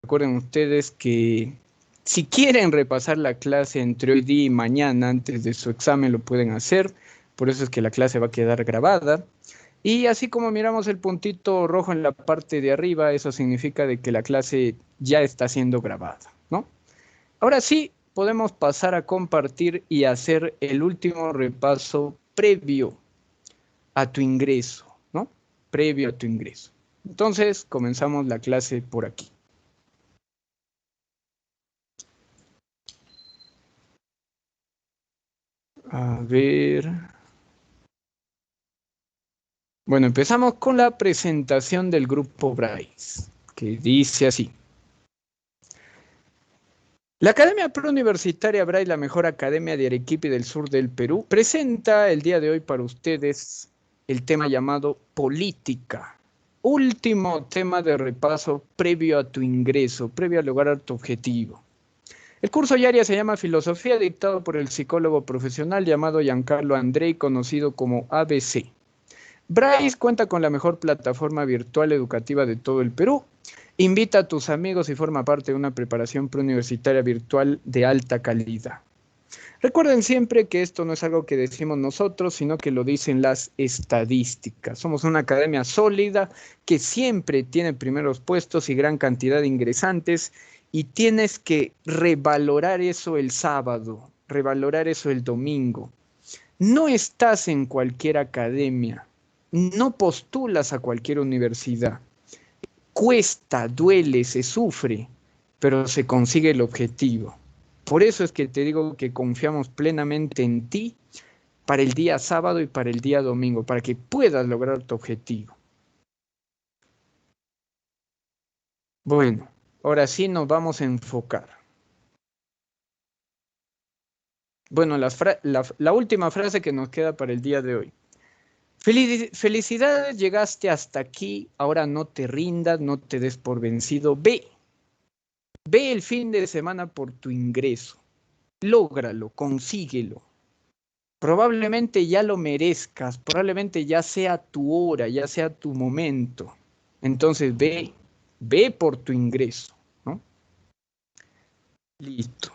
Recuerden ustedes que si quieren repasar la clase entre hoy día y mañana antes de su examen lo pueden hacer. Por eso es que la clase va a quedar grabada. Y así como miramos el puntito rojo en la parte de arriba, eso significa de que la clase ya está siendo grabada, ¿no? Ahora sí, podemos pasar a compartir y hacer el último repaso previo a tu ingreso, ¿no? Previo a tu ingreso. Entonces, comenzamos la clase por aquí. A ver. Bueno, empezamos con la presentación del grupo Bryce, que dice así. La Academia Preuniversitaria Bryce, la mejor academia de Arequipa y del sur del Perú, presenta el día de hoy para ustedes el tema llamado política. Último tema de repaso previo a tu ingreso, previo a lograr tu objetivo. El curso Yaria se llama Filosofía, dictado por el psicólogo profesional llamado Giancarlo Andrei, conocido como ABC. Bryce cuenta con la mejor plataforma virtual educativa de todo el Perú. Invita a tus amigos y forma parte de una preparación preuniversitaria virtual de alta calidad. Recuerden siempre que esto no es algo que decimos nosotros, sino que lo dicen las estadísticas. Somos una academia sólida que siempre tiene primeros puestos y gran cantidad de ingresantes, y tienes que revalorar eso el sábado, revalorar eso el domingo. No estás en cualquier academia, no postulas a cualquier universidad. Cuesta, duele, se sufre, pero se consigue el objetivo. Por eso es que te digo que confiamos plenamente en ti para el día sábado y para el día domingo, para que puedas lograr tu objetivo. Bueno, ahora sí nos vamos a enfocar. Bueno, la última frase que nos queda para el día de hoy. Felicidades, llegaste hasta aquí, ahora no te rindas, no te des por vencido, ve el fin de semana por tu ingreso, lógralo, consíguelo. Probablemente ya lo merezcas, probablemente ya sea tu hora, ya sea tu momento. Entonces ve por tu ingreso, ¿no? Listo.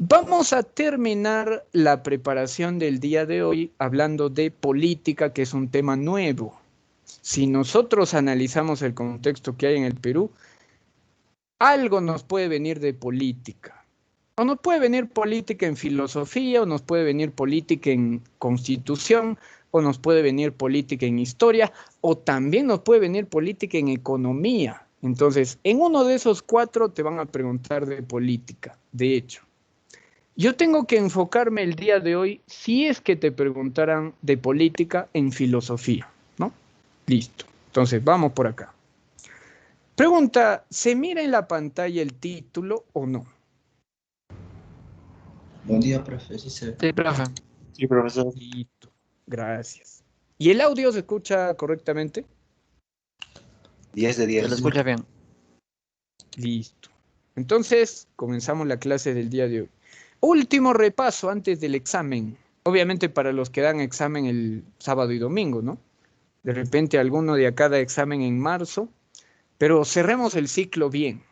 Vamos a terminar la preparación del día de hoy hablando de política, que es un tema nuevo. Si nosotros analizamos el contexto que hay en el Perú, algo nos puede venir de política. O nos puede venir política en filosofía, o nos puede venir política en constitución, o nos puede venir política en historia, o también nos puede venir política en economía. Entonces, en uno de esos cuatro te van a preguntar de política, de hecho. Yo tengo que enfocarme el día de hoy, si es que te preguntaran de política, en filosofía, ¿no? Listo. Entonces, vamos por acá. Pregunta, ¿se mira en la pantalla el título o no? Buen día, profe. Sí, se ve. Sí, profe. Sí, profesor. Listo. Gracias. ¿Y el audio se escucha correctamente? 10 de Se 10. lo escucha bien. Listo. Entonces, comenzamos la clase del día de hoy. Último repaso antes del examen. Obviamente para los que dan examen el sábado y domingo, ¿no? De repente alguno de acá da examen en marzo, pero cerremos el ciclo bien,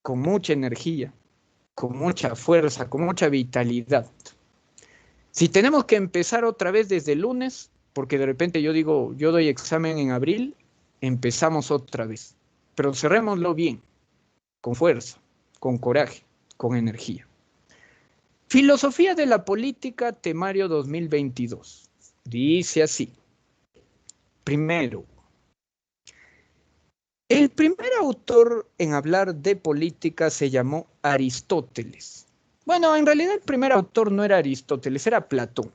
con mucha energía, con mucha fuerza, con mucha vitalidad. Si tenemos que empezar otra vez desde el lunes, porque de repente yo digo, yo doy examen en abril, empezamos otra vez. Pero cerrémoslo bien, con fuerza, con coraje, con energía. Filosofía de la política, temario 2022. Dice así. Primero, el primer autor en hablar de política se llamó Aristóteles. Bueno, en realidad el primer autor no era Aristóteles, era Platón.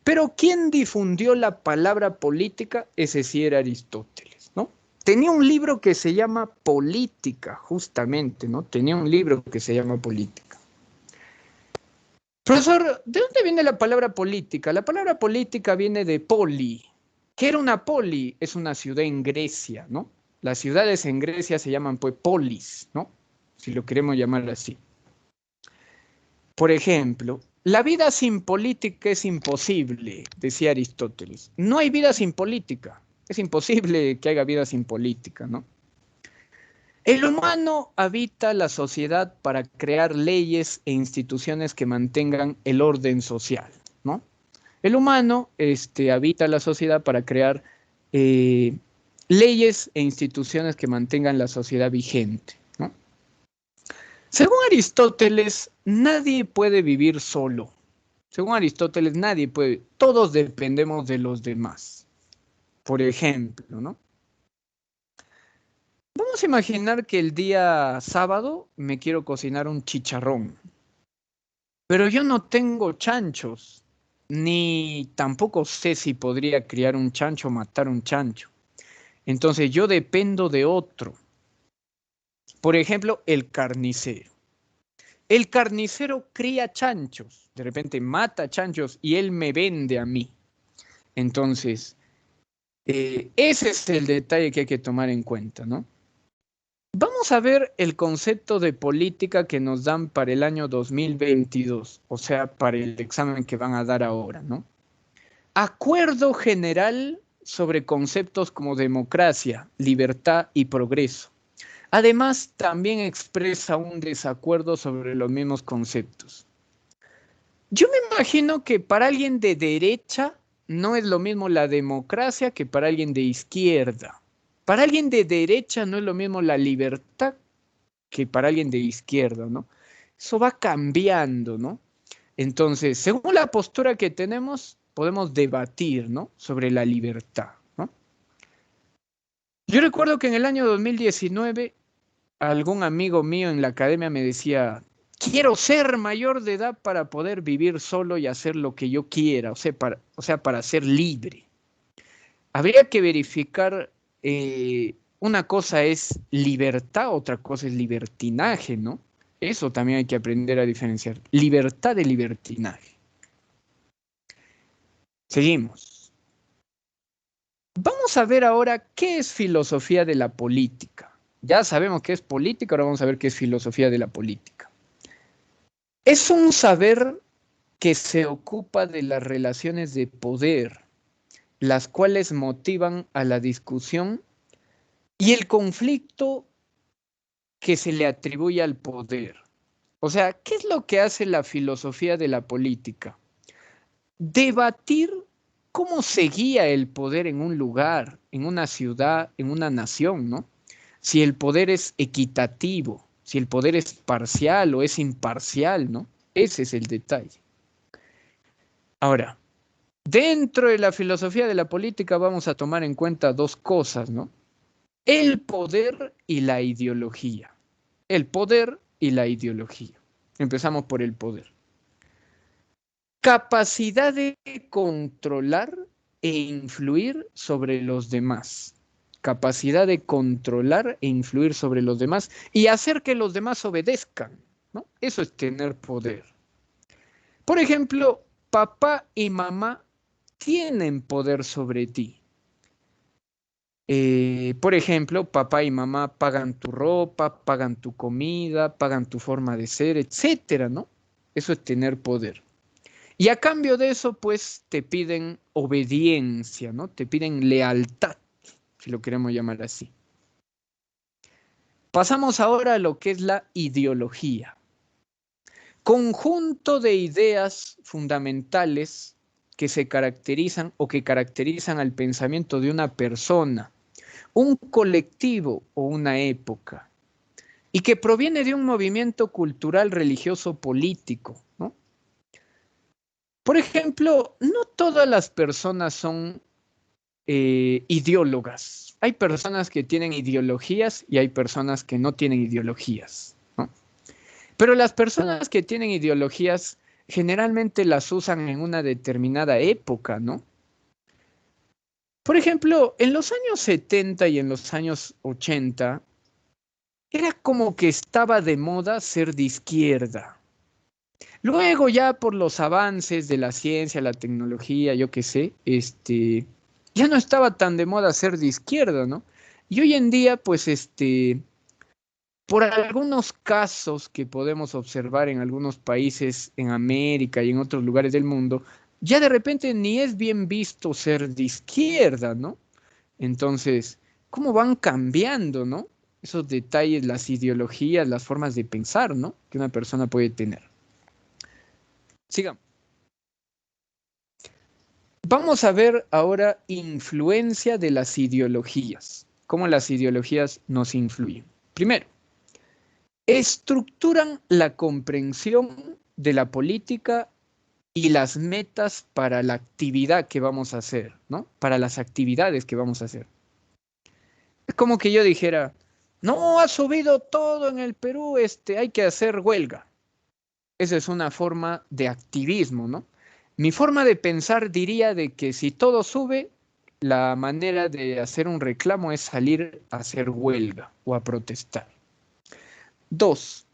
Pero ¿quién difundió la palabra política? Ese sí era Aristóteles, ¿no? Tenía un libro que se llama Política, justamente, ¿no? Tenía un libro que se llama Política. Profesor, ¿de dónde viene la palabra política? La palabra política viene de poli. ¿Qué era una poli? Es una ciudad en Grecia, ¿no? Las ciudades en Grecia se llaman pues polis, ¿no? Si lo queremos llamar así. Por ejemplo, la vida sin política es imposible, decía Aristóteles. No hay vida sin política. Es imposible que haya vida sin política, ¿no? El humano habita la sociedad para crear leyes e instituciones que mantengan el orden social, ¿no? El humano habita la sociedad para crear eh, leyes e instituciones que mantengan la sociedad vigente, ¿no? Según Aristóteles, nadie puede vivir solo. Según Aristóteles, nadie puede, todos dependemos de los demás. Por ejemplo, ¿no? Vamos a imaginar que el día sábado me quiero cocinar un chicharrón, pero yo no tengo chanchos, ni tampoco sé si podría criar un chancho o matar un chancho. Entonces yo dependo de otro. Por ejemplo, el carnicero. El carnicero cría chanchos, de repente mata chanchos y él me vende a mí. Entonces, ese es el detalle que hay que tomar en cuenta, ¿no? Vamos a ver el concepto de política que nos dan para el año 2022, o sea, para el examen que van a dar ahora, ¿no? Acuerdo general sobre conceptos como democracia, libertad y progreso. Además, también expresa un desacuerdo sobre los mismos conceptos. Yo me imagino que para alguien de derecha no es lo mismo la democracia que para alguien de izquierda. Para alguien de derecha no es lo mismo la libertad que para alguien de izquierda, ¿no? Eso va cambiando, ¿no? Entonces, según la postura que tenemos, podemos debatir, ¿no? Sobre la libertad, ¿no? Yo recuerdo que en el año 2019 algún amigo mío en la academia me decía, quiero ser mayor de edad para poder vivir solo y hacer lo que yo quiera, para ser libre. Habría que verificar, una cosa es libertad, otra cosa es libertinaje, ¿no? Eso también hay que aprender a diferenciar. Libertad de libertinaje. Seguimos. Vamos a ver ahora qué es filosofía de la política. Ya sabemos qué es política, ahora vamos a ver qué es filosofía de la política. Es un saber que se ocupa de las relaciones de poder, las cuales motivan a la discusión y el conflicto que se le atribuye al poder. O sea, ¿qué es lo que hace la filosofía de la política? Debatir cómo se guía el poder en un lugar, en una ciudad, en una nación, ¿no? Si el poder es equitativo, si el poder es parcial o es imparcial, ¿no? Ese es el detalle. Ahora, dentro de la filosofía de la política vamos a tomar en cuenta dos cosas, ¿no? El poder y la ideología. El poder y la ideología. Empezamos por el poder. Capacidad de controlar e influir sobre los demás. Capacidad de controlar e influir sobre los demás y hacer que los demás obedezcan, ¿no? Eso es tener poder. Por ejemplo, papá y mamá tienen poder sobre ti. Por ejemplo, papá y mamá pagan tu ropa, pagan tu comida, pagan tu forma de ser, etcétera, ¿no? Eso es tener poder. Y a cambio de eso, pues te piden obediencia, ¿no? Te piden lealtad, si lo queremos llamar así. Pasamos ahora a lo que es la ideología. Conjunto de ideas fundamentales que se caracterizan o que caracterizan al pensamiento de una persona, un colectivo o una época, y que proviene de un movimiento cultural, religioso, político, ¿no? Por ejemplo, no todas las personas son ideólogas. Hay personas que tienen ideologías y hay personas que no tienen ideologías, ¿no? Pero las personas que tienen ideologías generalmente las usan en una determinada época, ¿no? Por ejemplo, en los años 70 y en los años 80, era como que estaba de moda ser de izquierda. Luego ya por los avances de la ciencia, la tecnología, yo qué sé, ya no estaba tan de moda ser de izquierda, ¿no? Y hoy en día, pues, por algunos casos que podemos observar en algunos países en América y en otros lugares del mundo, ya de repente ni es bien visto ser de izquierda, ¿no? Entonces, ¿cómo van cambiando, no? esos detalles, las ideologías, las formas de pensar, ¿no? Que una persona puede tener. Sigamos. Vamos a ver ahora influencia de las ideologías, cómo las ideologías nos influyen. Primero, estructuran la comprensión de la política y las metas para la actividad que vamos a hacer, ¿no? Para las actividades que vamos a hacer. Es como que yo dijera, no, ha subido todo en el Perú, hay que hacer huelga. Esa es una forma de activismo, ¿no? Mi forma de pensar diría de que si todo sube, la manera de hacer un reclamo es salir a hacer huelga o a protestar. 2.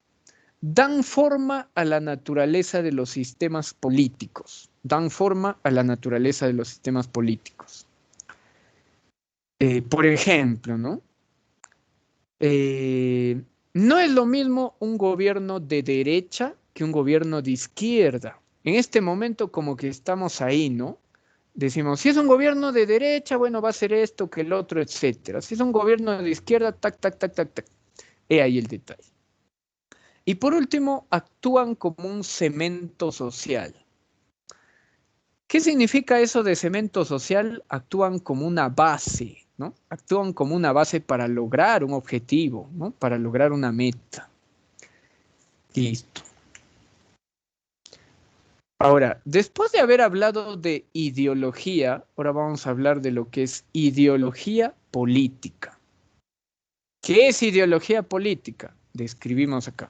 Dan forma a la naturaleza de los sistemas políticos. Dan forma a la naturaleza de los sistemas políticos. Por ejemplo, ¿no? No es lo mismo un gobierno de derecha que un gobierno de izquierda. En este momento como que estamos ahí, ¿no? Decimos, si es un gobierno de derecha, bueno, va a ser esto, que el otro, etcétera. Si es un gobierno de izquierda, tac, tac, tac, tac, tac. He ahí el detalle. Y por último, actúan como un cemento social. ¿Qué significa eso de cemento social? Actúan como una base, ¿no? Actúan como una base para lograr un objetivo, ¿no? Para lograr una meta. Listo. Ahora, después de haber hablado de ideología, ahora vamos a hablar de lo que es ideología política. ¿Qué es ideología política? Describimos acá.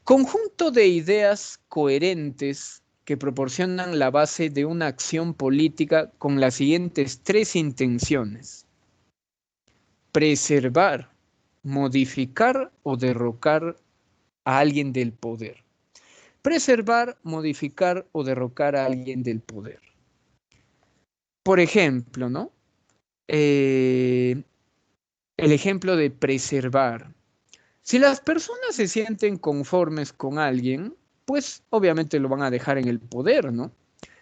Conjunto de ideas coherentes que proporcionan la base de una acción política con las siguientes tres intenciones: preservar, modificar o derrocar a alguien del poder. Preservar, modificar o derrocar a alguien del poder. Por ejemplo, ¿no? El ejemplo de preservar. Si las personas se sienten conformes con alguien, pues obviamente lo van a dejar en el poder, ¿no?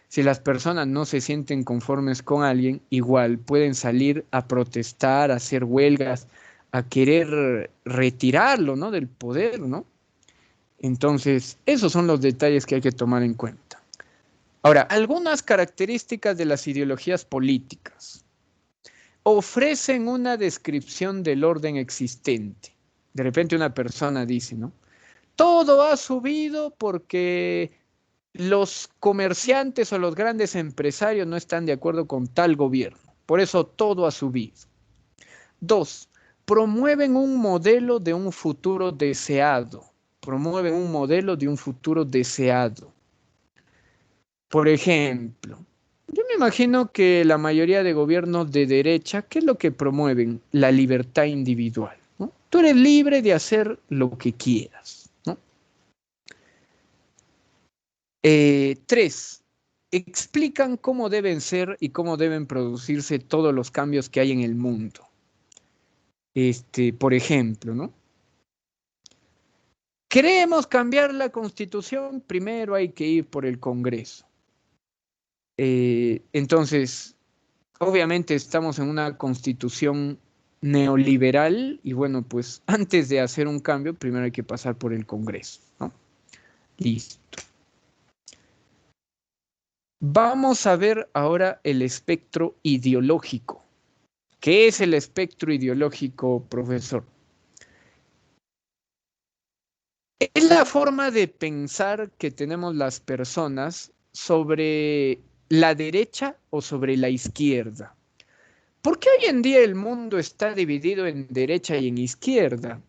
Si las personas no se sienten conformes con alguien, igual pueden salir a protestar, a hacer huelgas, a querer retirarlo, ¿no? Del poder, ¿no? Entonces, esos son los detalles que hay que tomar en cuenta. Ahora, algunas características de las ideologías políticas. Ofrecen una descripción del orden existente. De repente una persona dice, ¿no? Todo ha subido porque los comerciantes o los grandes empresarios no están de acuerdo con tal gobierno. Por eso todo ha subido. 2. Promueven un modelo de un futuro deseado. Promueven un modelo de un futuro deseado. Por ejemplo, yo me imagino que la mayoría de gobiernos de derecha, ¿qué es lo que promueven? La libertad individual, ¿no? Tú eres libre de hacer lo que quieras, ¿no? 3. Explican cómo deben ser y cómo deben producirse todos los cambios que hay en el mundo. Por ejemplo, ¿no? Queremos cambiar la Constitución, primero hay que ir por el Congreso. Entonces, obviamente estamos en una constitución neoliberal y bueno, pues antes de hacer un cambio, primero hay que pasar por el Congreso, ¿no? Listo. Vamos a ver ahora el espectro ideológico. ¿Qué es el espectro ideológico, profesor? Es la forma de pensar que tenemos las personas sobre la derecha o sobre la izquierda. ¿Por qué hoy en día el mundo está dividido en derecha y en izquierda?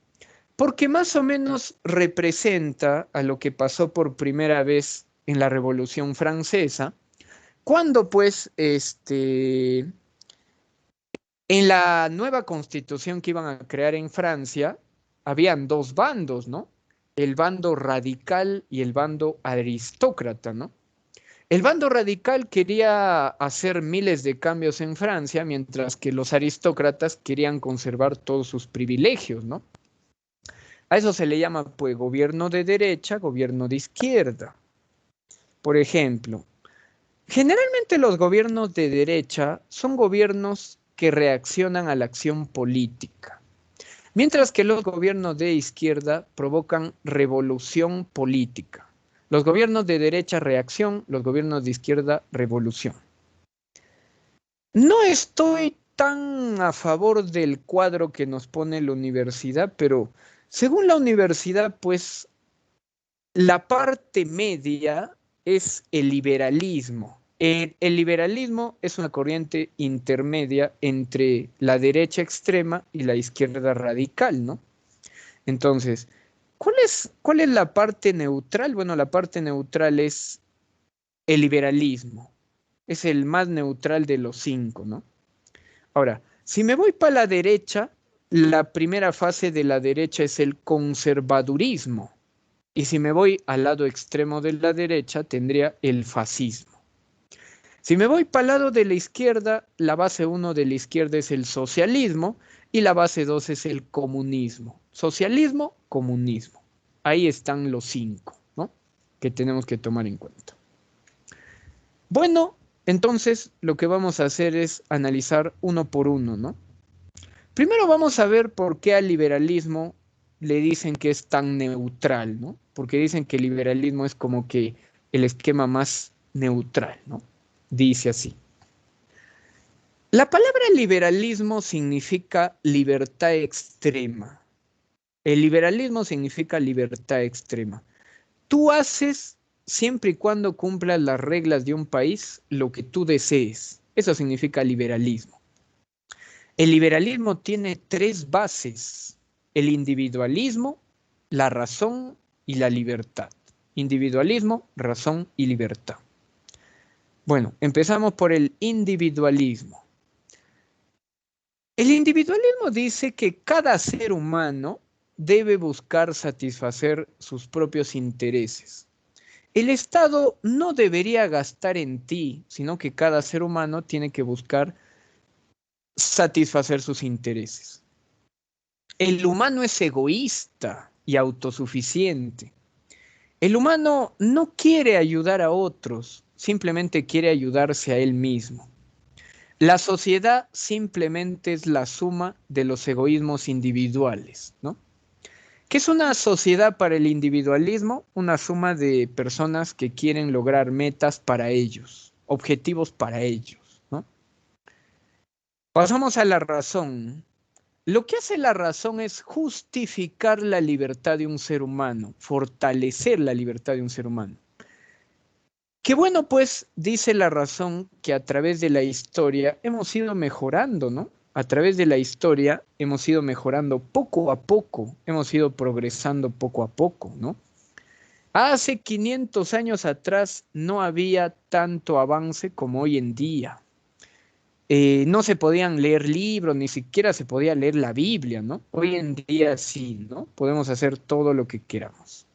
Porque más o menos representa a lo que pasó por primera vez en la Revolución Francesa, cuando pues en la nueva constitución que iban a crear en Francia, habían dos bandos, ¿no? El bando radical y el bando aristócrata, ¿no? El bando radical quería hacer miles de cambios en Francia, mientras que los aristócratas querían conservar todos sus privilegios, ¿no? A eso se le llama, pues, gobierno de derecha, gobierno de izquierda. Por ejemplo, generalmente los gobiernos de derecha son gobiernos que reaccionan a la acción política. Mientras que los gobiernos de izquierda provocan revolución política. Los gobiernos de derecha, reacción, los gobiernos de izquierda, revolución. No estoy tan a favor del cuadro que nos pone la universidad, pero según la universidad, pues la parte media es el liberalismo. El liberalismo es una corriente intermedia entre la derecha extrema y la izquierda radical, ¿no? Entonces, cuál es la parte neutral? Bueno, la parte neutral es el liberalismo. Es el más neutral de los cinco, ¿no? Ahora, si me voy para la derecha, la primera fase de la derecha es el conservadurismo. Y si me voy al lado extremo de la derecha, tendría el fascismo. Si me voy para el lado de la izquierda, la base 1 de la izquierda es el socialismo y la base 2 es el comunismo. Socialismo, comunismo. Ahí están los cinco, ¿no? Que tenemos que tomar en cuenta. Bueno, entonces lo que vamos a hacer es analizar uno por uno, ¿no? Primero vamos a ver por qué al liberalismo le dicen que es tan neutral, ¿no? Porque dicen que el liberalismo es como que el esquema más neutral, ¿no? Dice así. La palabra liberalismo significa libertad extrema. El liberalismo significa libertad extrema. Tú haces, siempre y cuando cumplas las reglas de un país, lo que tú desees. Eso significa liberalismo. El liberalismo tiene tres bases: el individualismo, la razón y la libertad. Individualismo, razón y libertad. Bueno, empezamos por el individualismo. El individualismo dice que cada ser humano debe buscar satisfacer sus propios intereses. El Estado no debería gastar en ti, sino que cada ser humano tiene que buscar satisfacer sus intereses. El humano es egoísta y autosuficiente. El humano no quiere ayudar a otros, simplemente quiere ayudarse a él mismo. La sociedad simplemente es la suma de los egoísmos individuales, ¿no? ¿Qué es una sociedad para el individualismo? Una suma de personas que quieren lograr metas para ellos, objetivos para ellos, ¿no? Pasamos a la razón. Lo que hace la razón es justificar la libertad de un ser humano, fortalecer la libertad de un ser humano. Qué bueno, pues, dice la razón que a través de la historia hemos ido mejorando, ¿no? A través de la historia hemos ido mejorando poco a poco, hemos ido progresando poco a poco, ¿no? Hace 500 años atrás no había tanto avance como hoy en día. No se podían leer libros, ni siquiera se podía leer la Biblia, ¿no? Hoy en día sí, ¿no? Podemos hacer todo lo que queramos.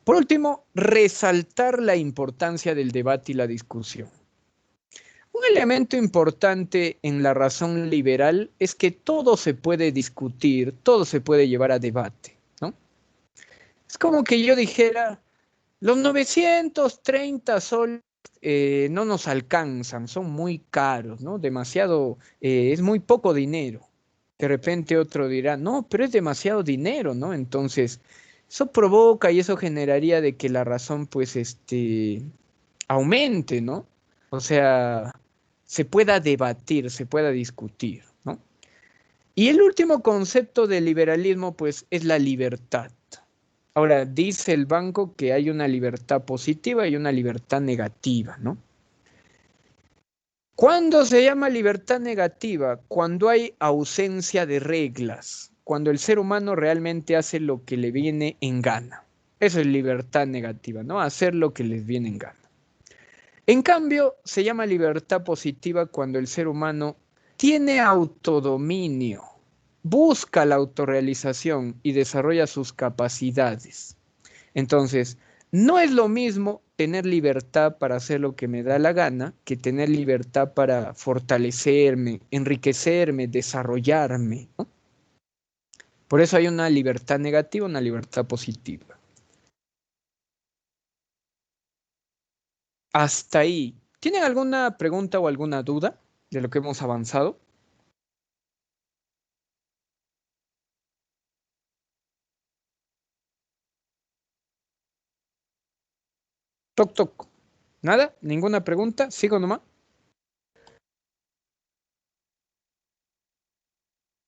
Por último, resaltar la importancia del debate y la discusión. Un elemento importante en la razón liberal es que todo se puede discutir, todo se puede llevar a debate, ¿no? Es como que yo dijera, los 930 soles no nos alcanzan, son muy caros, ¿no? Demasiado, es muy poco dinero. De repente otro dirá, no, pero es demasiado dinero, ¿no? Entonces, eso provoca y eso generaría de que la razón, pues, aumente, ¿no? O sea, se pueda debatir, se pueda discutir, ¿no? Y el último concepto del liberalismo, pues, es la libertad. Ahora, dice el banco que hay una libertad positiva y una libertad negativa, ¿no? ¿Cuándo se llama libertad negativa? Cuando hay ausencia de reglas, cuando el ser humano realmente hace lo que le viene en gana. Eso es libertad negativa, ¿no? Hacer lo que les viene en gana. En cambio, se llama libertad positiva cuando el ser humano tiene autodominio, busca la autorrealización y desarrolla sus capacidades. Entonces, no es lo mismo tener libertad para hacer lo que me da la gana que tener libertad para fortalecerme, enriquecerme, desarrollarme, ¿no? Por eso hay una libertad negativa, una libertad positiva. Hasta ahí. ¿Tienen alguna pregunta o alguna duda de lo que hemos avanzado? Toc, toc. ¿Nada? ¿Ninguna pregunta? ¿Sigo nomás?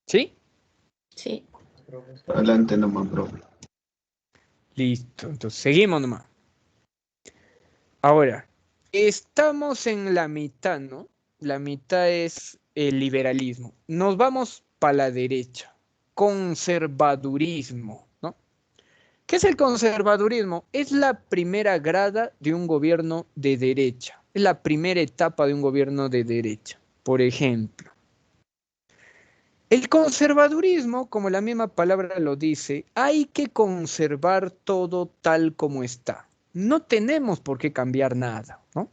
¿Sí? Sí. Adelante nomás, profe. Listo, entonces seguimos nomás. Ahora, estamos en la mitad, ¿no? La mitad es el liberalismo. Nos vamos para la derecha. Conservadurismo, ¿no? ¿Qué es el conservadurismo? Es la primera grada de un gobierno de derecha. Es la primera etapa de un gobierno de derecha. Por ejemplo, el conservadurismo, como la misma palabra lo dice, hay que conservar todo tal como está. No tenemos por qué cambiar nada, ¿no?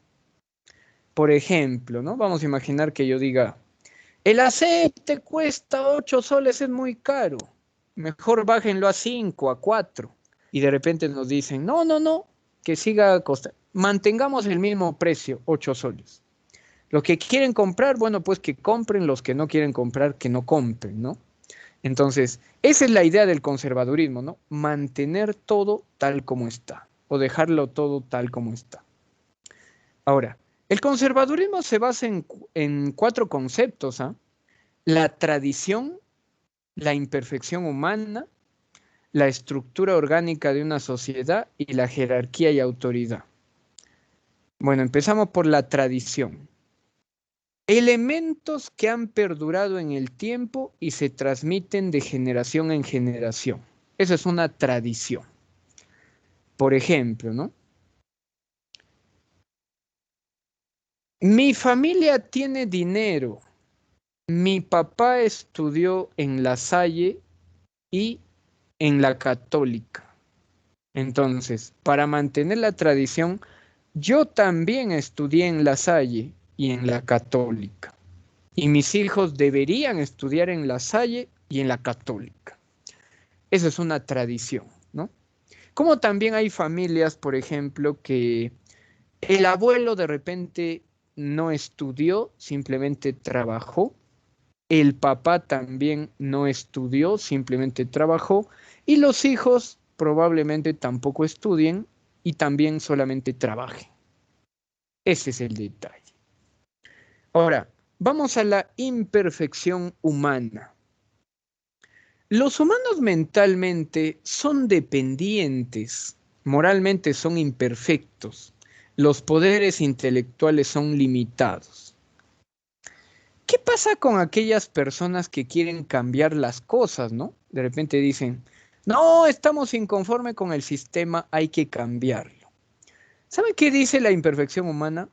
Por ejemplo, ¿no? Vamos a imaginar que yo diga, el aceite cuesta 8 soles, es muy caro. Mejor bájenlo a 5, a 4. Y de repente nos dicen, no, no, no, que siga costando. Mantengamos el mismo precio, 8 soles. Los que quieren comprar, bueno, pues que compren, los que no quieren comprar, que no compren, ¿no? Entonces, esa es la idea del conservadurismo, ¿no? Mantener todo tal como está, o dejarlo todo tal como está. Ahora, el conservadurismo se basa en 4 conceptos, ¿ah? La tradición, la imperfección humana, la estructura orgánica de una sociedad y la jerarquía y autoridad. Bueno, empezamos por la tradición. Elementos que han perdurado en el tiempo y se transmiten de generación en generación. Esa es una tradición. Por ejemplo, ¿no? Mi familia tiene dinero. Mi papá estudió en La Salle y en la Católica. Entonces, para mantener la tradición, yo también estudié en La Salle y en la Católica. Y mis hijos deberían estudiar en La Salle y en la Católica. Eso es una tradición, ¿no? Como también hay familias, por ejemplo, que el abuelo de repente no estudió, simplemente trabajó. El papá también no estudió, simplemente trabajó. Y los hijos probablemente tampoco estudien y también solamente trabajen. Ese es el detalle. Ahora, vamos a la imperfección humana. Los humanos mentalmente son dependientes, moralmente son imperfectos, los poderes intelectuales son limitados. ¿Qué pasa con aquellas personas que quieren cambiar las cosas, no? De repente dicen, no, estamos inconforme con el sistema, hay que cambiarlo. ¿Saben qué dice la imperfección humana?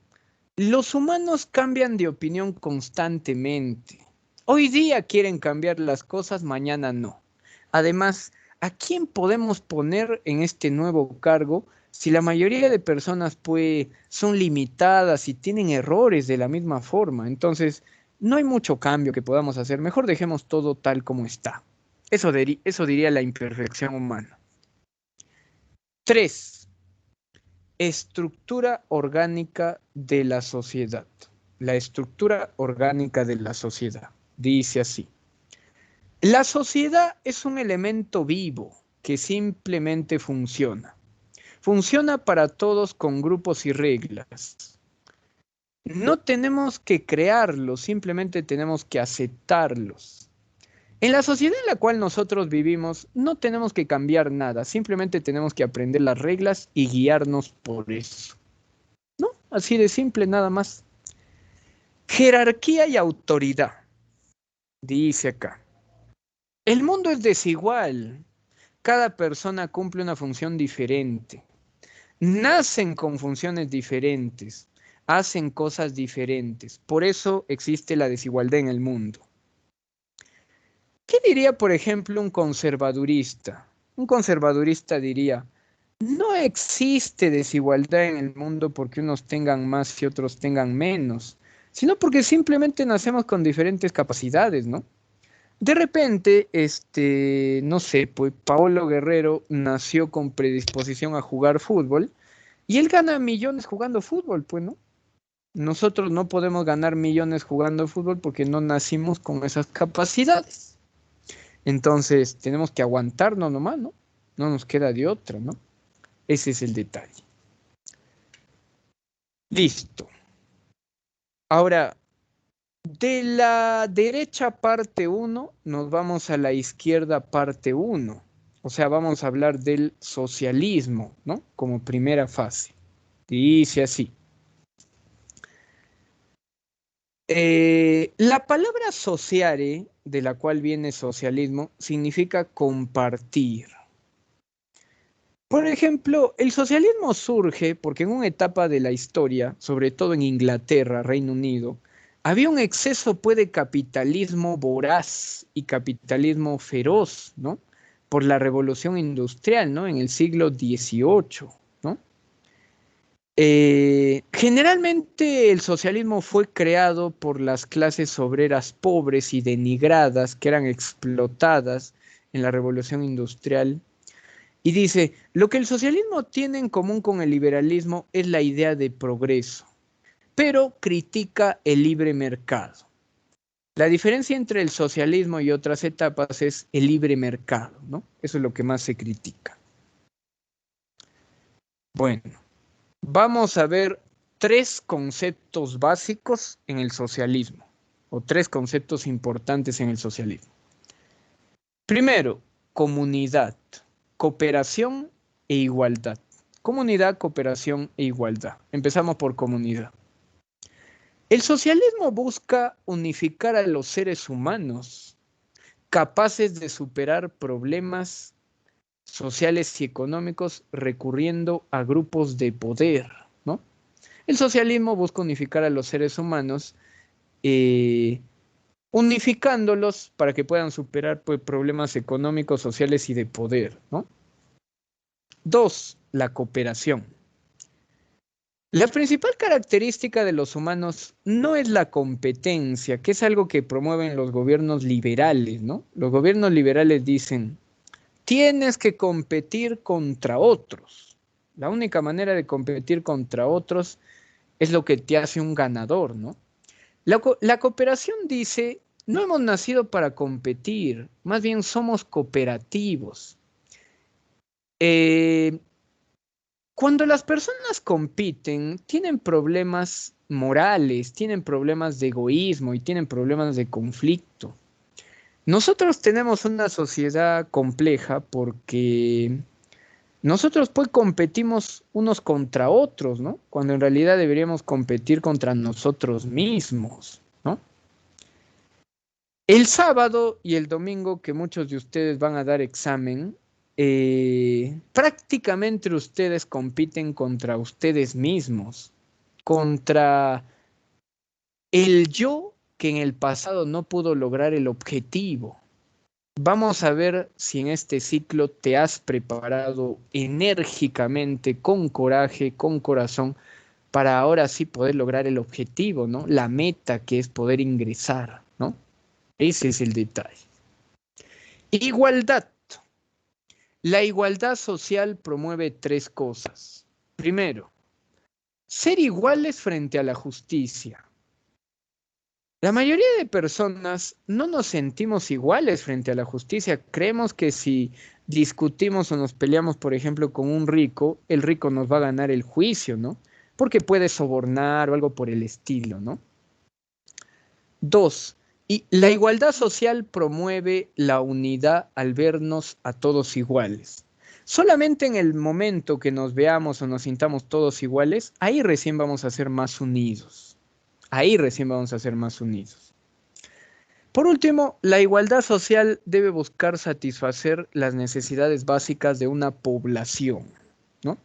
Los humanos cambian de opinión constantemente. Hoy día quieren cambiar las cosas, mañana no. Además, ¿a quién podemos poner en este nuevo cargo si la mayoría de personas pues, son limitadas y tienen errores de la misma forma? Entonces, no hay mucho cambio que podamos hacer. Mejor dejemos todo tal como está. Eso diría la imperfección humana. 3. Estructura orgánica de la sociedad. La estructura orgánica de la sociedad. Dice así. La sociedad es un elemento vivo que simplemente funciona. Funciona para todos con grupos y reglas. No tenemos que crearlos, simplemente tenemos que aceptarlos. En la sociedad en la cual nosotros vivimos, no tenemos que cambiar nada, simplemente tenemos que aprender las reglas y guiarnos por eso. ¿No? Así de simple, nada más. Jerarquía y autoridad. Dice acá. El mundo es desigual. Cada persona cumple una función diferente. Nacen con funciones diferentes. Hacen cosas diferentes. Por eso existe la desigualdad en el mundo. ¿Qué diría, por ejemplo, un conservadurista? Un conservadurista diría, no existe desigualdad en el mundo porque unos tengan más y otros tengan menos, sino porque simplemente nacemos con diferentes capacidades, ¿no? De repente, no sé, pues Paolo Guerrero nació con predisposición a jugar fútbol y él gana millones jugando fútbol, pues, ¿no? Nosotros no podemos ganar millones jugando fútbol porque no nacimos con esas capacidades. Entonces, tenemos que aguantarnos nomás, ¿no? No nos queda de otra, ¿no? Ese es el detalle. Listo. Ahora, de la derecha parte 1, nos vamos a la izquierda parte 1. O sea, vamos a hablar del socialismo, ¿no? Como primera fase. Dice así. La palabra sociare, de la cual viene socialismo, significa compartir. Por ejemplo, el socialismo surge porque en una etapa de la historia, sobre todo en Inglaterra, Reino Unido, había un exceso pues, de capitalismo voraz y capitalismo feroz, ¿no? Por la revolución industrial, ¿no? En el siglo XVIII, ¿no? Generalmente el socialismo fue creado por las clases obreras pobres y denigradas que eran explotadas en la revolución industrial. Y dice, lo que el socialismo tiene en común con el liberalismo es la idea de progreso, pero critica el libre mercado. La diferencia entre el socialismo y otras etapas es el libre mercado, ¿no? Eso es lo que más se critica. Bueno, vamos a ver 3 conceptos básicos en el socialismo, o 3 conceptos importantes en el socialismo. Primero, comunidad, cooperación e igualdad. Comunidad, cooperación e igualdad. Empezamos por comunidad. El socialismo busca unificar a los seres humanos capaces de superar problemas sociales y económicos recurriendo a grupos de poder, ¿no? El socialismo busca unificar a los seres humanos unificándolos para que puedan superar pues, problemas económicos, sociales y de poder, ¿no? 2, la cooperación. La principal característica de los humanos no es la competencia, que es algo que promueven los gobiernos liberales, ¿no? Los gobiernos liberales dicen, tienes que competir contra otros. La única manera de competir contra otros es lo que te hace un ganador, ¿no? La cooperación dice, no hemos nacido para competir, más bien somos cooperativos. Cuando las personas compiten, tienen problemas morales, tienen problemas de egoísmo y tienen problemas de conflicto. Nosotros tenemos una sociedad compleja porque nosotros pues competimos unos contra otros, ¿no? Cuando en realidad deberíamos competir contra nosotros mismos, ¿no? El sábado y el domingo que muchos de ustedes van a dar examen, prácticamente ustedes compiten contra ustedes mismos, contra el yo que en el pasado no pudo lograr el objetivo. Vamos a ver si en este ciclo te has preparado enérgicamente, con coraje, con corazón, para ahora sí poder lograr el objetivo, ¿no? La meta que es poder ingresar, ¿no? Ese es el detalle. Igualdad. La igualdad social promueve 3 cosas. Primero, ser iguales frente a la justicia. La mayoría de personas no nos sentimos iguales frente a la justicia. Creemos que si discutimos o nos peleamos, por ejemplo, con un rico, el rico nos va a ganar el juicio, ¿no? Porque puede sobornar o algo por el estilo, ¿no? 2, y la igualdad social promueve la unidad al vernos a todos iguales. Solamente en el momento que nos veamos o nos sintamos todos iguales, ahí recién vamos a ser más unidos. Ahí recién vamos a ser más unidos. Por último, la igualdad social debe buscar satisfacer las necesidades básicas de una población, ¿no?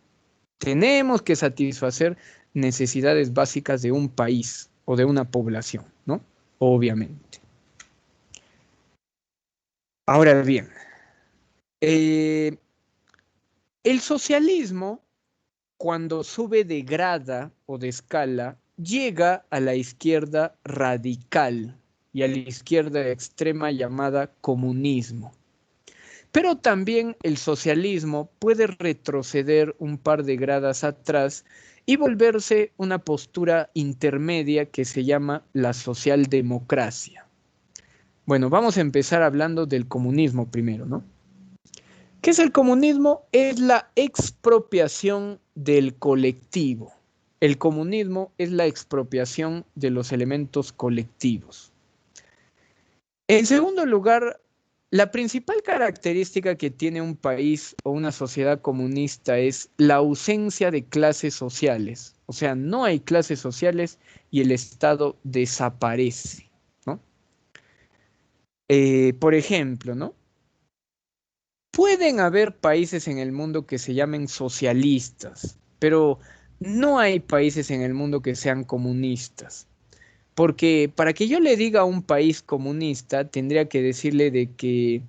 Tenemos que satisfacer necesidades básicas de un país o de una población, ¿no? Obviamente. Ahora bien, el socialismo, cuando sube de grada o de escala, llega a la izquierda radical y a la izquierda extrema llamada comunismo. Pero también el socialismo puede retroceder un par de gradas atrás y volverse una postura intermedia que se llama la socialdemocracia. Bueno, vamos a empezar hablando del comunismo primero, ¿no? ¿Qué es el comunismo? Es la expropiación del colectivo. El comunismo es la expropiación de los elementos colectivos. En segundo lugar, la principal característica que tiene un país o una sociedad comunista es la ausencia de clases sociales. O sea, no hay clases sociales y el Estado desaparece, ¿no? Por ejemplo, ¿no? Pueden haber países en el mundo que se llamen socialistas, pero no hay países en el mundo que sean comunistas. Porque para que yo le diga a un país comunista, tendría que decirle de que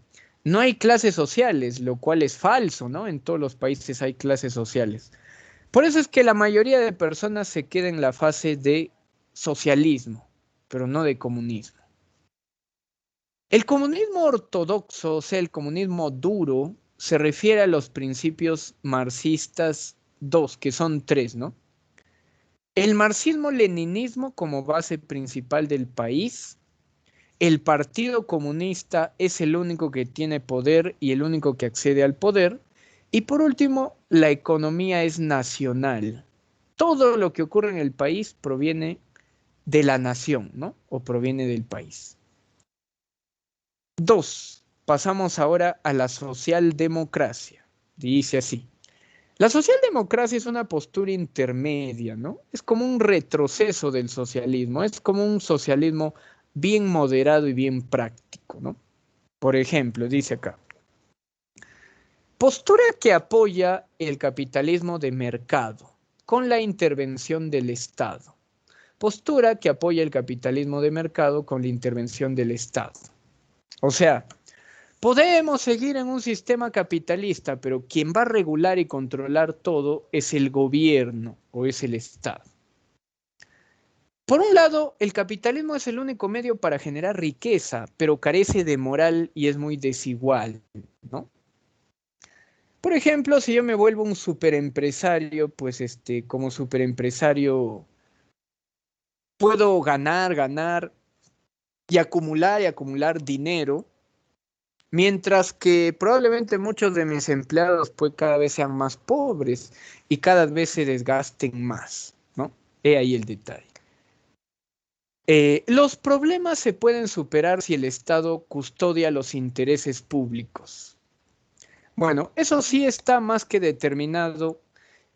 no hay clases sociales, lo cual es falso, ¿no? En todos los países hay clases sociales. Por eso es que la mayoría de personas se queda en la fase de socialismo, pero no de comunismo. El comunismo ortodoxo, o sea, el comunismo duro, se refiere a los principios marxistas dos, que son tres, ¿no? El marxismo-leninismo como base principal del país. El Partido Comunista es el único que tiene poder y el único que accede al poder. Y por último, la economía es nacional. Todo lo que ocurre en el país proviene de la nación, ¿no? O proviene del país. 2. Pasamos ahora a la socialdemocracia. Dice así. La socialdemocracia es una postura intermedia, ¿no? Es como un retroceso del socialismo, es como un socialismo bien moderado y bien práctico, ¿no? Por ejemplo, dice acá, postura que apoya el capitalismo de mercado con la intervención del Estado. Postura que apoya el capitalismo de mercado con la intervención del Estado. O sea, podemos seguir en un sistema capitalista, pero quien va a regular y controlar todo es el gobierno o es el Estado. Por un lado, el capitalismo es el único medio para generar riqueza, pero carece de moral y es muy desigual, ¿no? Por ejemplo, si yo me vuelvo un superempresario, pues como superempresario puedo ganar y acumular dinero. Mientras que probablemente muchos de mis empleados pues cada vez sean más pobres y cada vez se desgasten más, ¿no? He ahí el detalle. Los problemas se pueden superar si el Estado custodia los intereses públicos. Bueno, eso sí está más que determinado.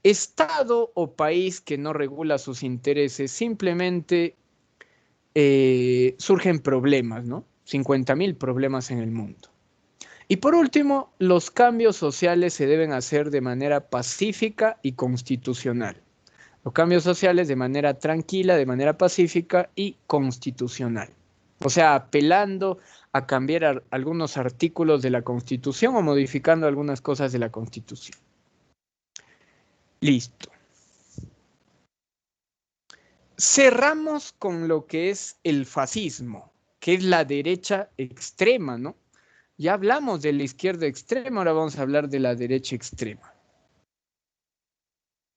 Estado o país que no regula sus intereses, simplemente surgen problemas, ¿no? 50.000 problemas en el mundo. Y por último, los cambios sociales se deben hacer de manera pacífica y constitucional. Los cambios sociales de manera tranquila, de manera pacífica y constitucional. O sea, apelando a cambiar algunos artículos de la Constitución o modificando algunas cosas de la Constitución. Listo. Cerramos con lo que es el fascismo, que es la derecha extrema, ¿no? Ya hablamos de la izquierda extrema, ahora vamos a hablar de la derecha extrema.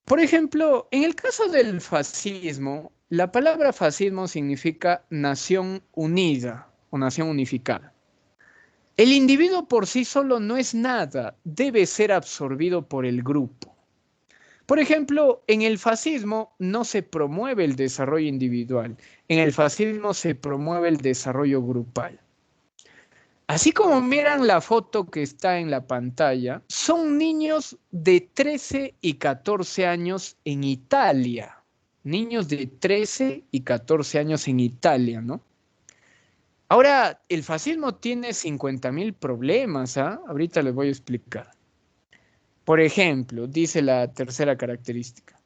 Por ejemplo, en el caso del fascismo, la palabra fascismo significa nación unida o nación unificada. El individuo por sí solo no es nada, debe ser absorbido por el grupo. Por ejemplo, en el fascismo no se promueve el desarrollo individual, en el fascismo se promueve el desarrollo grupal. Así como miran la foto que está en la pantalla, son niños de 13 y 14 años en Italia. Niños de 13 y 14 años en Italia, ¿no? Ahora, el fascismo tiene 50.000 problemas, ¿ah? Ahorita les voy a explicar. Por ejemplo, dice la tercera característica.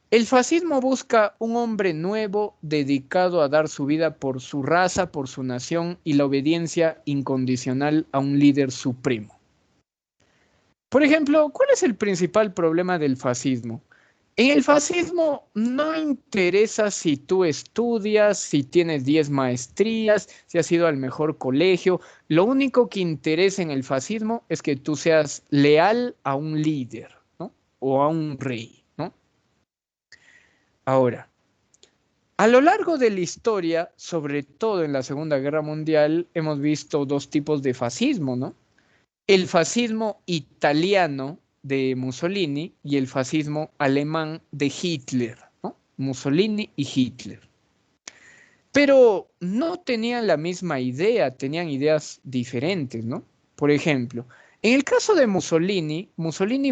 El fascismo busca un hombre nuevo dedicado a dar su vida por su raza, por su nación y la obediencia incondicional a un líder supremo. Por ejemplo, ¿cuál es el principal problema del fascismo? En el fascismo no interesa si tú estudias, si tienes 10 maestrías, si has ido al mejor colegio. Lo único que interesa en el fascismo es que tú seas leal a un líder, ¿no? O a un rey, ¿no? Ahora, a lo largo de la historia, sobre todo en la Segunda Guerra Mundial, hemos visto dos tipos de fascismo, ¿no? El fascismo italiano de Mussolini y el fascismo alemán de Hitler, Mussolini y Hitler. Pero no tenían la misma idea, tenían ideas diferentes, ¿no? Por ejemplo, en el caso de Mussolini, Mussolini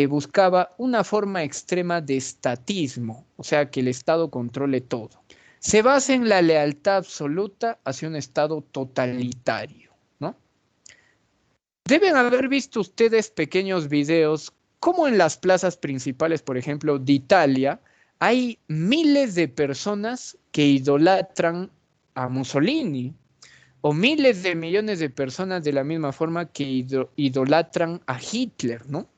buscaba una forma extrema de estatismo, o sea, que el Estado controle todo. Se basa en la lealtad absoluta hacia un Estado totalitario, ¿no? Deben haber visto ustedes pequeños videos, como en las plazas principales, por ejemplo, de Italia, hay miles de personas que idolatran a Mussolini, o miles de millones de personas de la misma forma que idolatran a Hitler, ¿no?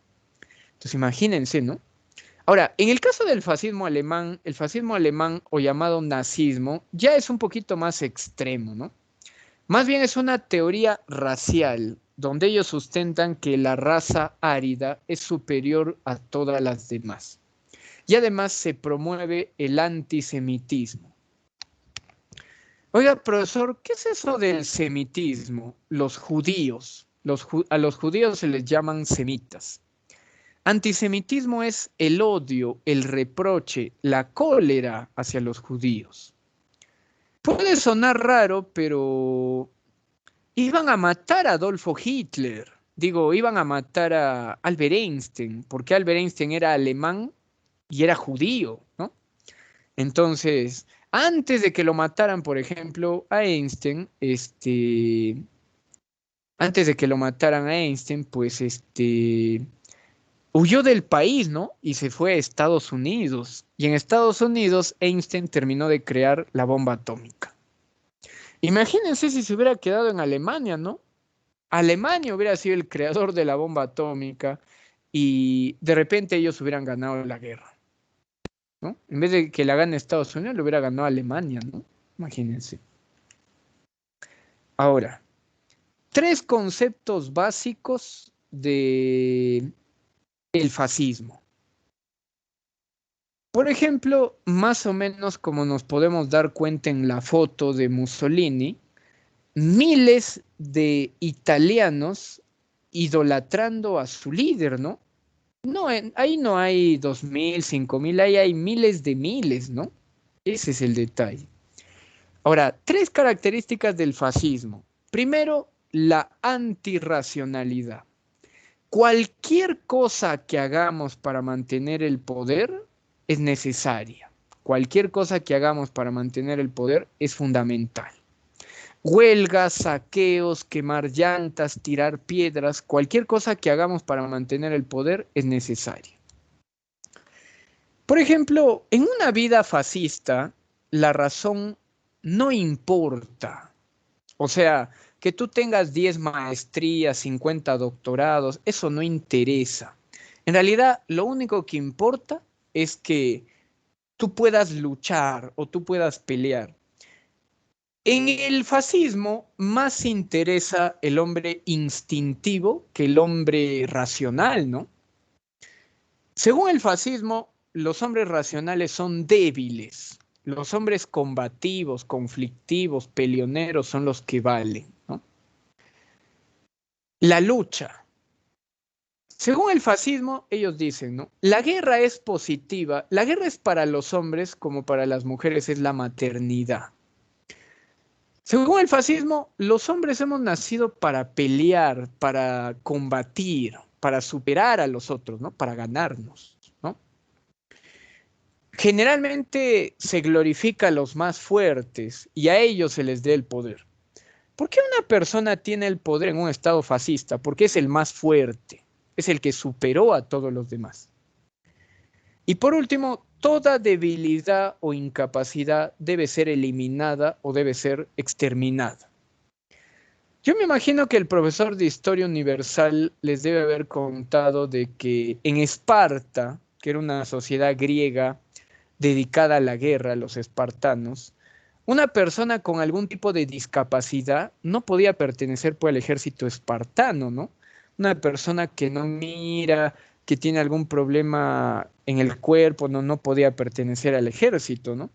Entonces imagínense, ¿no? Ahora, en el caso del fascismo alemán, el fascismo alemán o llamado nazismo ya es un poquito más extremo, ¿no? Más bien es una teoría racial, donde ellos sustentan que la raza árida es superior a todas las demás. Y además se promueve el antisemitismo. Oiga, profesor, ¿qué es eso del semitismo? Los judíos. A los judíos se les llaman semitas. Antisemitismo es el odio, el reproche, la cólera hacia los judíos. Puede sonar raro, pero iban a matar a Adolfo Hitler. Digo, iban a matar a Albert Einstein, porque Albert Einstein era alemán y era judío, ¿no? Entonces, antes de que lo mataran, por ejemplo, a Einstein, antes de que lo mataran a Einstein, pues huyó del país, ¿no? Y se fue a Estados Unidos. Y en Estados Unidos, Einstein terminó de crear la bomba atómica. Imagínense si se hubiera quedado en Alemania, ¿no? Alemania hubiera sido el creador de la bomba atómica y de repente ellos hubieran ganado la guerra, ¿no? En vez de que la gane Estados Unidos, lo hubiera ganado Alemania, ¿no? Imagínense. Ahora, 3 conceptos básicos de el fascismo. Por ejemplo, más o menos como nos podemos dar cuenta en la foto de Mussolini, miles de italianos idolatrando a su líder, ¿no? No, ahí no hay 2.000, 5.000, ahí hay miles de miles, ¿no? Ese es el detalle. Ahora, 3 características del fascismo. Primero, la antirracionalidad. Cualquier cosa que hagamos para mantener el poder es necesaria. Cualquier cosa que hagamos para mantener el poder es fundamental. Huelgas, saqueos, quemar llantas, tirar piedras, cualquier cosa que hagamos para mantener el poder es necesaria. Por ejemplo, en una vida fascista, la razón no importa. O sea, que tú tengas 10 maestrías, 50 doctorados, eso no interesa. En realidad, lo único que importa es que tú puedas luchar o tú puedas pelear. En el fascismo más interesa el hombre instintivo que el hombre racional, ¿no? Según el fascismo, los hombres racionales son débiles. Los hombres combativos, conflictivos, peleoneros son los que valen, ¿no? La lucha. Según el fascismo, ellos dicen, ¿no? La guerra es positiva. La guerra es para los hombres como para las mujeres es la maternidad. Según el fascismo, los hombres hemos nacido para pelear, para combatir, para superar a los otros, ¿no? Para ganarnos, ¿no? Generalmente se glorifica a los más fuertes y a ellos se les dé el poder. ¿Por qué una persona tiene el poder en un estado fascista? Porque es el más fuerte, es el que superó a todos los demás. Y por último, toda debilidad o incapacidad debe ser eliminada o debe ser exterminada. Yo me imagino que el profesor de Historia Universal les debe haber contado de que en Esparta, que era una sociedad griega dedicada a la guerra, los espartanos, una persona con algún tipo de discapacidad no podía pertenecer al ejército espartano, ¿no? Una persona que no mira, que tiene algún problema en el cuerpo, no podía pertenecer al ejército, ¿no?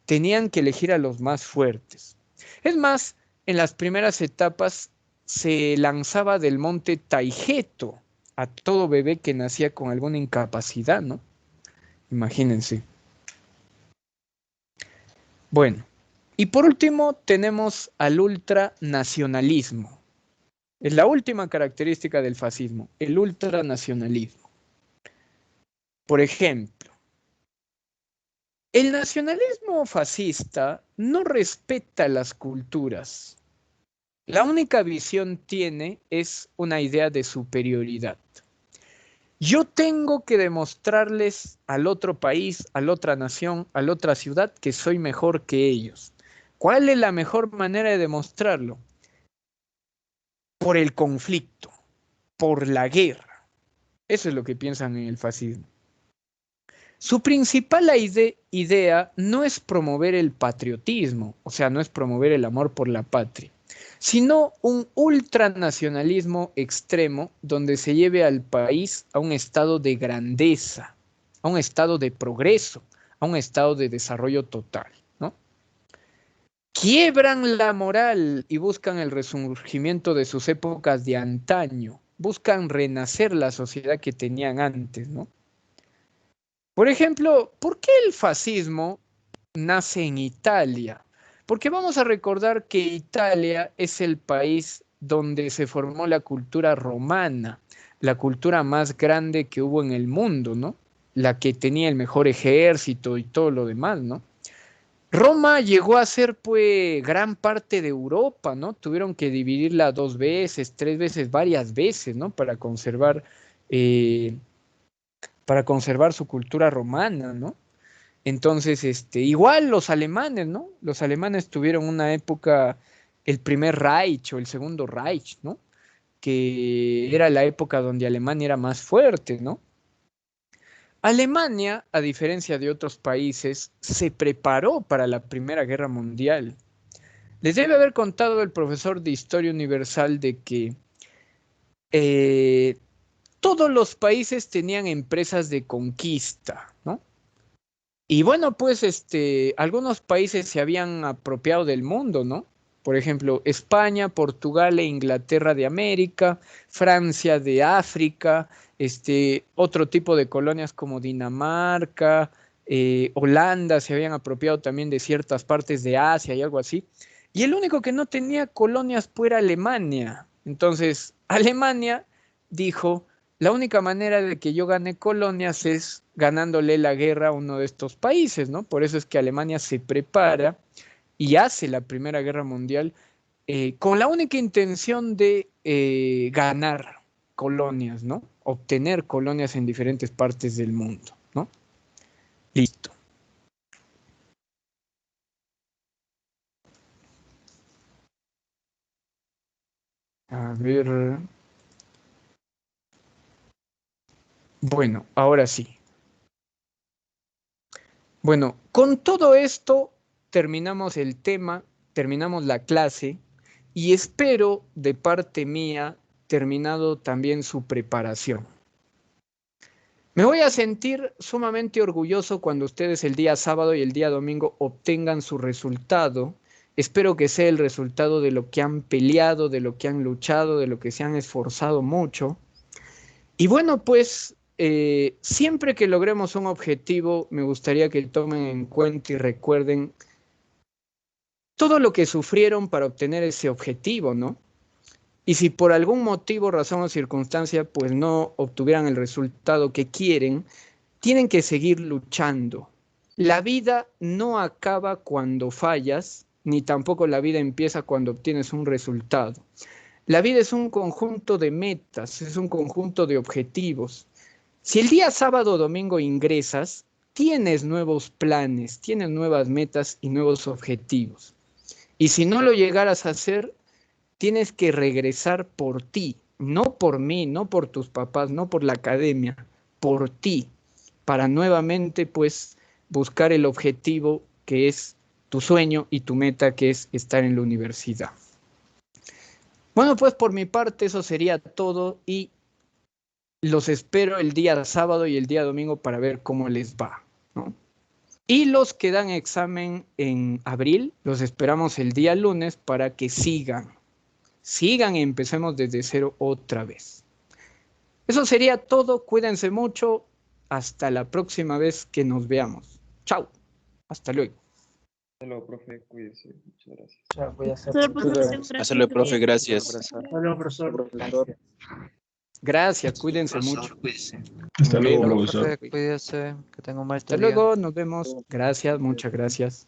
Tenían que elegir a los más fuertes. Es más, en las primeras etapas se lanzaba del monte Taigeto a todo bebé que nacía con alguna incapacidad, ¿no? Imagínense. Bueno, y por último tenemos al ultranacionalismo. Es la última característica del fascismo, el ultranacionalismo. Por ejemplo, el nacionalismo fascista no respeta las culturas. La única visión tiene es una idea de superioridad. Yo tengo que demostrarles al otro país, a la otra nación, a la otra ciudad que soy mejor que ellos. ¿Cuál es la mejor manera de demostrarlo? Por el conflicto, por la guerra. Eso es lo que piensan en el fascismo. Su principal idea no es promover el patriotismo, o sea, no es promover el amor por la patria, sino un ultranacionalismo extremo donde se lleve al país a un estado de grandeza, a un estado de progreso, a un estado de desarrollo total, ¿no? Quiebran la moral y buscan el resurgimiento de sus épocas de antaño, buscan renacer la sociedad que tenían antes, ¿no? Por ejemplo, ¿por qué el fascismo nace en Italia? Porque vamos a recordar que Italia es el país donde se formó la cultura romana, la cultura más grande que hubo en el mundo, ¿no? La que tenía el mejor ejército y todo lo demás, ¿no? Roma llegó a ser pues gran parte de Europa, ¿no? Tuvieron que dividirla 2 veces, 3 veces, varias veces, ¿no? Eh, para conservar su cultura romana, ¿no? Entonces, igual los alemanes, ¿no? Los alemanes tuvieron una época, el primer Reich o el segundo Reich, ¿no? Que era la época donde Alemania era más fuerte, ¿no? Alemania, a diferencia de otros países, se preparó para la Primera Guerra Mundial. Les debe haber contado el profesor de Historia Universal de que eh, todos los países tenían empresas de conquista, ¿no? Y bueno, pues algunos países se habían apropiado del mundo, ¿no? Por ejemplo, España, Portugal e Inglaterra de América, Francia de África, otro tipo de colonias como Dinamarca, Holanda se habían apropiado también de ciertas partes de Asia y algo así. Y el único que no tenía colonias pues era Alemania. Entonces, Alemania dijo, la única manera de que yo gane colonias es ganándole la guerra a uno de estos países, ¿no? Por eso es que Alemania se prepara y hace la Primera Guerra Mundial con la única intención de ganar colonias, ¿no? Obtener colonias en diferentes partes del mundo, ¿no? Listo. A ver. Bueno, ahora sí. Bueno, con todo esto terminamos el tema, terminamos la clase y espero de parte mía terminado también su preparación. Me voy a sentir sumamente orgulloso cuando ustedes el día sábado y el día domingo obtengan su resultado. Espero que sea el resultado de lo que han peleado, de lo que han luchado, de lo que se han esforzado mucho. Y bueno, pues siempre que logremos un objetivo, me gustaría que tomen en cuenta y recuerden todo lo que sufrieron para obtener ese objetivo, ¿no? Y si por algún motivo, razón o circunstancia, pues no obtuvieran el resultado que quieren, tienen que seguir luchando. La vida no acaba cuando fallas, ni tampoco la vida empieza cuando obtienes un resultado. La vida es un conjunto de metas, es un conjunto de objetivos. Si el día sábado o domingo ingresas, tienes nuevos planes, tienes nuevas metas y nuevos objetivos. Y si no lo llegaras a hacer, tienes que regresar por ti, no por mí, no por tus papás, no por la academia, por ti, para nuevamente pues buscar el objetivo que es tu sueño y tu meta que es estar en la universidad. Bueno, pues por mi parte eso sería todo y los espero el día sábado y el día domingo para ver cómo les va, ¿no? Y los que dan examen en abril, los esperamos el día lunes para que sigan y empecemos desde cero otra vez. Eso sería todo, cuídense mucho, hasta la próxima vez que nos veamos. Chao, hasta luego. Hasta luego, profe. Cuídese. Muchas gracias. Ya, voy a hacer. Solo profesor, Hacelo, profe, gracias. Hola, profesor. Gracias, cuídense mucho. Hasta luego, Bueno, profesor. Cuídese, que tenga un mal hasta día. luego, nos vemos. Gracias, muchas gracias.